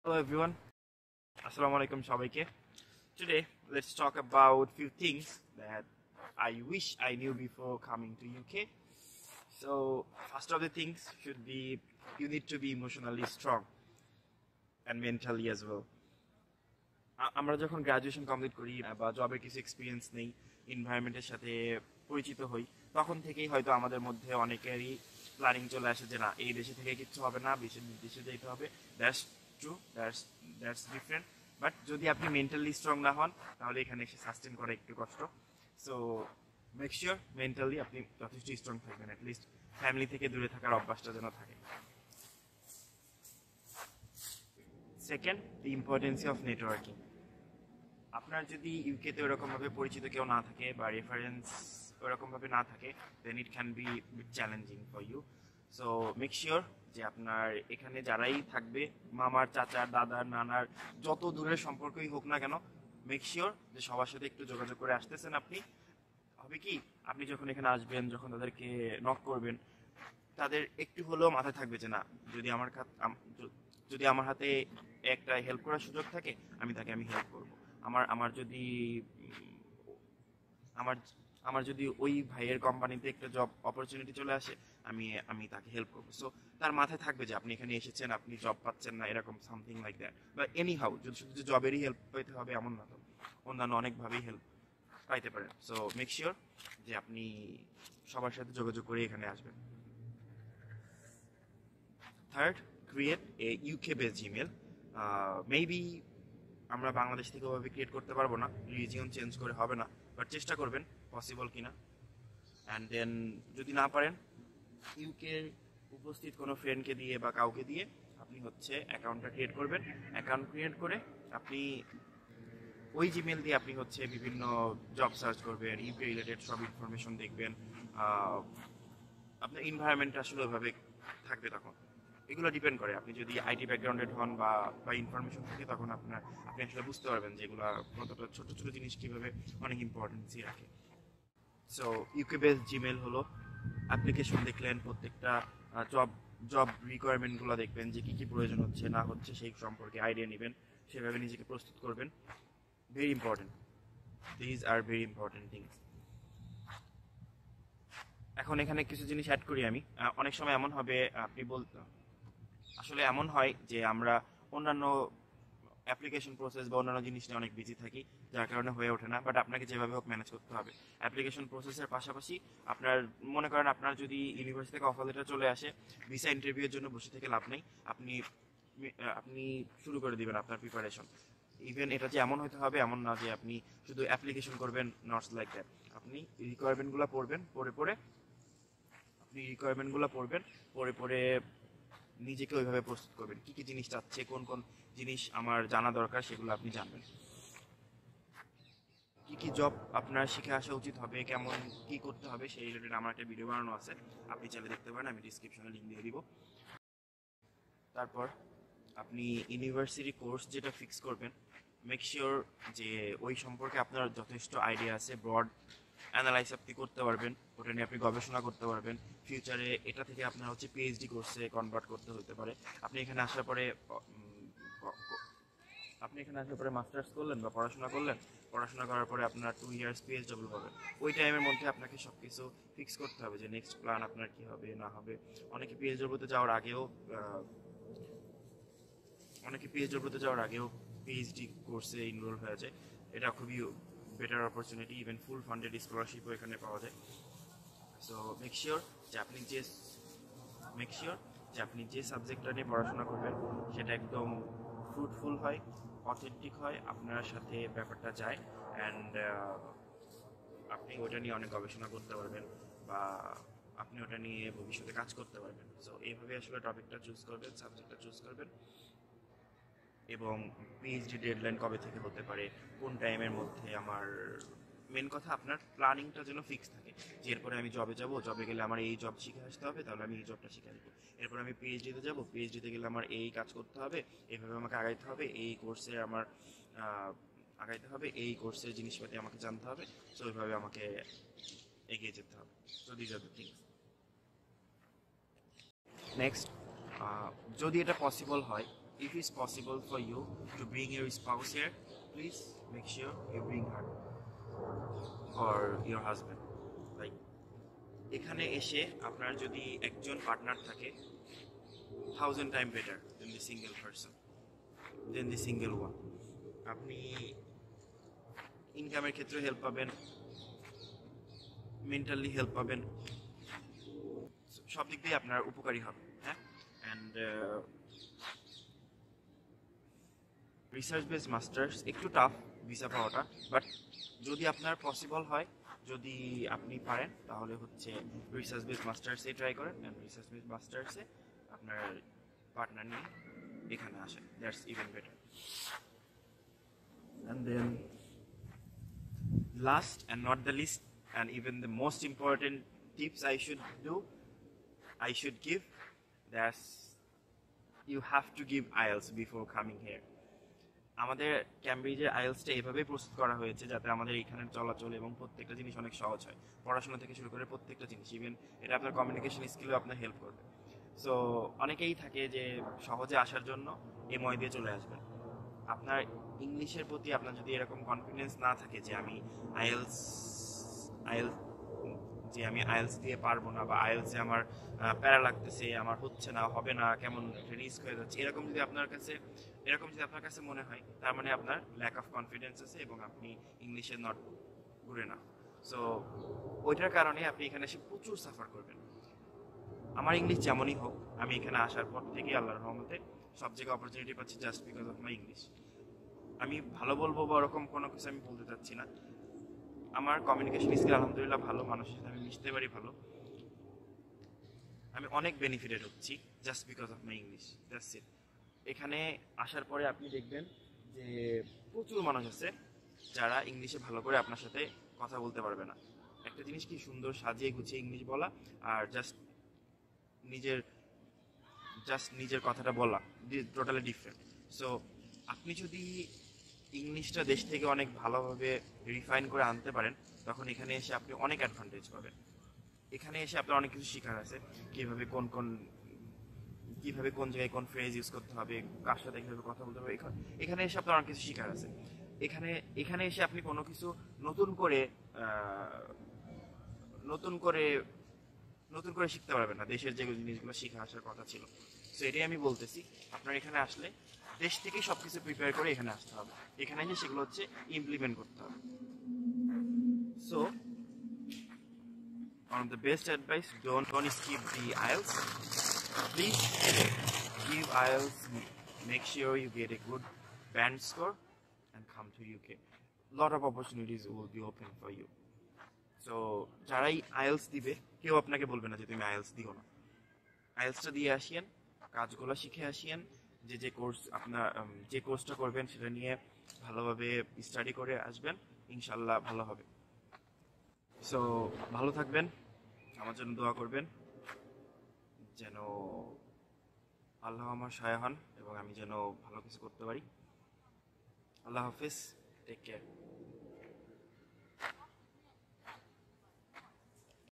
Hello everyone, Assalamu alaikum সবাইকে. Today let's talk about few things that I wish I knew before coming to UK. So first of the things should be you need to be emotionally strong and mentally as well. আমরা যখন graduation complete করি বা জবের কিছু experience নেই, এনভায়রনমেন্টের সাথে পরিচিত হই, তখন থেকেই হয়তো আমাদের মধ্যে অনেকেরই প্ল্যানিং চলে আসে যে না এই দেশে থেকে কিচ্ছু হবে না, দেশে যেতে হবে. That's true, that's different. But যদি আপনি মেন্টালি স্ট্রং না হন তাহলে এখানে এসে সাস্টেন করা একটু কষ্ট. সো মেক শিওর মেন্টালি আপনি যথেষ্ট স্ট্রং থাকবেন, অ্যাটলিস্ট ফ্যামিলি থেকে দূরে থাকার অভ্যাসটা যেন থাকে. Second, the importance of networking. আপনার যদি ইউকেতে ওরকমভাবে পরিচিত কেউ না থাকে বা রেফারেন্স ওরকমভাবে না থাকে, then it can be challenging for you. So make sure যে আপনার এখানে যারাই থাকবে, মামার, চাচার, দাদার, নানার, যত দূরের সম্পর্কই হোক না কেন, মেক শিওর যে সবার সাথে একটু যোগাযোগ করে আসতেছেন আপনি. হবে কি, আপনি যখন এখানে আসবেন, যখন তাদেরকে নক করবেন, তাদের একটু হলেও মাথায় থাকবে যে না, যদি যদি আমার হাতে একটা হেল্প করার সুযোগ থাকে আমি হেল্প করব. আমার আমার যদি আমার আমার যদি ওই ভাইয়ের কোম্পানিতে একটা জব অপরচুনিটি চলে আসে, আমি আমি তাকে হেল্প করবো. সো তার মাথায় থাকবে যে আপনি এখানে এসেছেন, আপনি জব পাচ্ছেন না, এরকম সামথিং লাইক দ্যাট. বা এনি হাউ, যদি শুধু জবেরই হেল্প পেতে হবে এমন না, তো অন্যান্য অনেকভাবেই হেল্প পাইতে পারেন. সো মেক শিওর যে আপনি সবার সাথে যোগাযোগ করে এখানে আসবেন. Third, create a UK base Gmail. Maybe আমরা বাংলাদেশ থেকে ওভাবে ক্রিয়েট করতে পারবো না, রিজিয়ন চেঞ্জ করে হবে না, বাট চেষ্টা করবেন পসিবল কিনা. অ্যান্ড দেন যদি না পারেন, ইউকে উপস্থিত কোনো ফ্রেন্ডকে দিয়ে বা কাউকে দিয়ে আপনি হচ্ছে অ্যাকাউন্টটা ক্রিয়েট করবেন. অ্যাকাউন্ট ক্রিয়েট করে আপনি ওই জিমেল দিয়ে আপনি হচ্ছে বিভিন্ন জব সার্চ করবেন, ইউকে রিলেটেড সব ইনফরমেশন দেখবেন. আপনার এনভায়রনমেন্ট আসলে ওইভাবে থাকবে তখন. এগুলো ডিপেন্ড করে, আপনি যদি আইটি ব্যাকগ্রাউন্ডেড হন বা বা ইনফরমেশন থাকে, তখন আপনি আসলে বুঝতে পারবেন যে এগুলো কতটা ছোট ছোট জিনিস কীভাবে অনেক ইম্পর্টেন্সই রাখে. সো ইউকে বেস জিমেল হলো অ্যাপ্লিকেশন দেখলেন, প্রত্যেকটা জব জব রিকোয়ারমেন্টগুলো দেখবেন যে কী কী প্রয়োজন হচ্ছে না হচ্ছে, সেই সম্পর্কে আইডিয়া নেবেন, সেভাবে নিজেকে প্রস্তুত করবেন. Very important, these are very important things. এখন এখানে কিছু জিনিস অ্যাড করি আমি. অনেক সময় এমন হবে, আসলে এমন হয় যে আমরা অন্যান্য অ্যাপ্লিকেশন প্রসেস বা অন্যান্য জিনিস নিয়ে অনেক বিজি থাকি, যার কারণে হয়ে ওঠে না. বাট আপনাকে যেভাবে হোক ম্যানেজ করতে হবে. অ্যাপ্লিকেশন প্রসেসের পাশাপাশি আপনার মনে করেন আপনার যদি ইউনিভার্সিটি থেকে অফার লেটার চলে আসে, ভিসা ইন্টারভিউয়ের জন্য বসে থেকে লাভ নেই. আপনি আপনি শুরু করে দিবেন আপনার প্রিপারেশন. ইভেন এটা যে এমন হতে হবে এমন না যে আপনি শুধু অ্যাপ্লিকেশন করবেন, নটস লাইক দ্যাট. আপনি রিকোয়ারমেন্টগুলো পড়বেন, পড়ে পড়ে নিজেকে ওইভাবে প্রস্তুত করবেন, কী কী জিনিস চাচ্ছে, কোন কোন জিনিস আমার জানা দরকার, সেগুলো আপনি জানবেন. কী কী জব আপনার শিখে আসা উচিত হবে, কেমন কী করতে হবে, সেই রিলেটেড আমার একটা ভিডিও বানানো আছে, আপনি চাইলে দেখতে পারেন, আমি ডিসক্রিপশনে লিঙ্ক দিয়ে দিব. তারপর আপনি ইউনিভার্সিটি কোর্স যেটা ফিক্স করবেন, মেক শিওর যে ওই সম্পর্কে আপনার যথেষ্ট আইডিয়া আছে, ব্রড অ্যানালাইজ আপনি করতে পারবেন, ওটা নিয়ে আপনি গবেষণা করতে পারবেন. ফিউচারে এটা থেকে আপনার হচ্ছে পিএইচডি কোর্সে কনভার্ট করতে হতে পারে. আপনি এখানে আসার পরে মাস্টার্স করলেন বা পড়াশোনা করার পরে আপনার 2 ইয়ার্স পিএইচডব্লিউ হবে. ওই টাইমের মধ্যে আপনাকে সব কিছু ফিক্স করতে হবে যে নেক্সট প্ল্যান আপনার কী হবে না হবে. অনেকে পিএইচডব্লিউতে যাওয়ার আগেও পিএইচডি কোর্সে ইনরোল হয়ে যায়. এটা খুবই better opportunity. Even full funded স্কলারশিপও এখানে পাওয়া যায়. সো মেক শিওর যে আপনি যে সাবজেক্টটা নিয়ে পড়াশোনা করবেন সেটা একদম ফ্রুটফুল হয়, অথেন্টিক হয়, আপনার সাথে ব্যাপারটা যায়. অ্যান্ড আপনি ওটা নিয়ে অনেক গবেষণা করতে পারবেন বা আপনি ওটা নিয়ে ভবিষ্যতে কাজ করতে পারবেন. সো এইভাবে আসলে টপিকটা চুজ করবেন, সাবজেক্টটা চুজ করবেন. এবং পিএইচডি ডেডলাইন কবে থেকে হতে পারে, কোন টাইমের মধ্যে, আমার মেন কথা আপনার প্ল্যানিংটা যেন ফিক্স থাকে যে এরপরে আমি জবে গেলে আমার এই জব শিখে আসতে হবে, তাহলে আমি এই জবটা শিখে আসবো. এরপর আমি পিএইচডিতে গেলে আমার এই কাজ করতে হবে, এইভাবে আমাকে আগাইতে হবে, এই কোর্সের জিনিসপাতি আমাকে জানতে হবে. সো ওইভাবে আমাকে এগিয়ে যেতে হবে. So these are the things. Next, যদি এটা পসিবল হয় if it's possible for you to bring your spouse here, please make sure you bring her or your husband. Like এখানে এসে আপনার যদি একজন পার্টনার থাকে, 1000 times better than the single person, than the single one. আপনি ইনকামের ক্ষেত্রে help পাবেন, মেন্টালি হেল্প পাবেন, সব দিক দিয়ে আপনার উপকারী হবে। হ্যাঁ, অ্যান্ড রিসার্চ বেস মাস্টার্স একটু টাফ ভিসা পাওয়াটা, বাট যদি আপনার পসিবল হয়, যদি আপনি পারেন, তাহলে হচ্ছে রিসার্চ বেস মাস্টার্সে ট্রাই করেন। অ্যান্ড রিসার্চ বেস মাস্টার্সে আপনার পার্টনার নিয়ে এখানে আসেন, that's even better. And then last and not the least, and even the most important tips I should give, that's you have to give IELTS before coming here. আমাদের ক্যামব্রিজের আইএলসটা এভাবে প্রস্তুত করা হয়েছে যাতে আমাদের এখানে চলাচল এবং প্রত্যেকটা জিনিস অনেক সহজ হয়, পড়াশোনা থেকে শুরু করে প্রত্যেকটা জিনিস, ইভেন এটা আপনার কমিউনিকেশন স্কিলেও আপনার হেল্প করবে। সো অনেকেই থাকে যে সহজে আসার জন্য এমওয়াই দিয়ে চলে আসবেন। আপনার ইংলিশের প্রতি আপনার যদি এরকম কনফিডেন্স না থাকে যে আমি আইএলস দিয়ে পারবো না, বা আইএলসে আমার প্যারা লাগতেছে, আমার হচ্ছে না, হবে না, কেমন রিস্ক হয়ে যাচ্ছে, এরকম যদি আপনার কাছে মনে হয়, তার মানে আপনার ল্যাক অফ কনফিডেন্স আছে এবং আপনি ইংলিশে নট গুড এনাফ। সো ওইটার কারণে আপনি এখানে এসে প্রচুর সাফার করবেন। আমার ইংলিশ যেমনই হোক, আমি এখানে আসার পর থেকে আল্লাহর রহমতে সব জায়গায় অপরচুনিটি পাচ্ছি just because of my English. আমি ভালো বলবো বা ওরকম কোনো কিছু আমি বলতে চাচ্ছি না, আমার কমিউনিকেশন স্কিল আলহামদুলিল্লাহ ভালো, মানুষের সাথে আমি মিশতে পারি ভালো, আমি অনেক বেনিফিটেড হচ্ছি just because of my English, that's it. এখানে আসার পরে আপনি দেখবেন যে প্রচুর মানুষ আছে যারা ইংলিশে ভালো করে আপনার সাথে কথা বলতে পারবে না। একটা জিনিস কি সুন্দর সাজিয়ে গুছিয়ে ইংলিশ বলা আর জাস্ট নিজের কথাটা বলা, টোটালি ডিফারেন্ট। সো আপনি যদি ইংলিশটা দেশ থেকে অনেক ভালোভাবে রিফাইন করে আনতে পারেন, তখন এখানে এসে আপনি অনেক অ্যাডভান্টেজ পাবেন। এখানে এসে আপনার অনেক কিছু শেখার আছে, কিভাবে কোন জায়গায় কোন ফ্রেজ ইউজ করতে হবে, কার সাথে কিভাবে কথা বলতে হবে, এখানে এসে আপনার অনেক কিছু শেখার আছে। এখানে এসে আপনি কোনো কিছু নতুন করে শিখতে পারবেন না, দেশের যে জিনিসগুলো শিখে আসার কথা ছিল। সো এটাই আমি বলতেছি, আপনার এখানে আসলে দেশ থেকেই সবকিছু প্রিপেয়ার করে এখানে আসতে হবে, এখানে এসে সেগুলো হচ্ছে ইমপ্লিমেন্ট করতে হবে। So one of the best advice, don't skip the IELTS. Please give IELTS, make sure you get a good band score and come to UK. Lot of opportunities will be open for you. So যারাই IELTS দিবে, কেউ আপনাকে বলবে না যে তুমি IELTS দিও না। IELTSটা দিয়ে আসিয়েন, কাজগুলো শিখে আসিয়েন, যে কোর্সটা করবেন সেটা নিয়ে ভালোভাবে স্টাডি করে আসবেন, ইনশাল্লাহ ভালো হবে। সো ভালো থাকবেন, আমার জন্য দোয়া করবেন যেন আল্লাহ আমার সহায় হন এবং আমি যেন ভালো কিছু করতে পারি। আল্লাহ হাফিজ, টেক কেয়ার।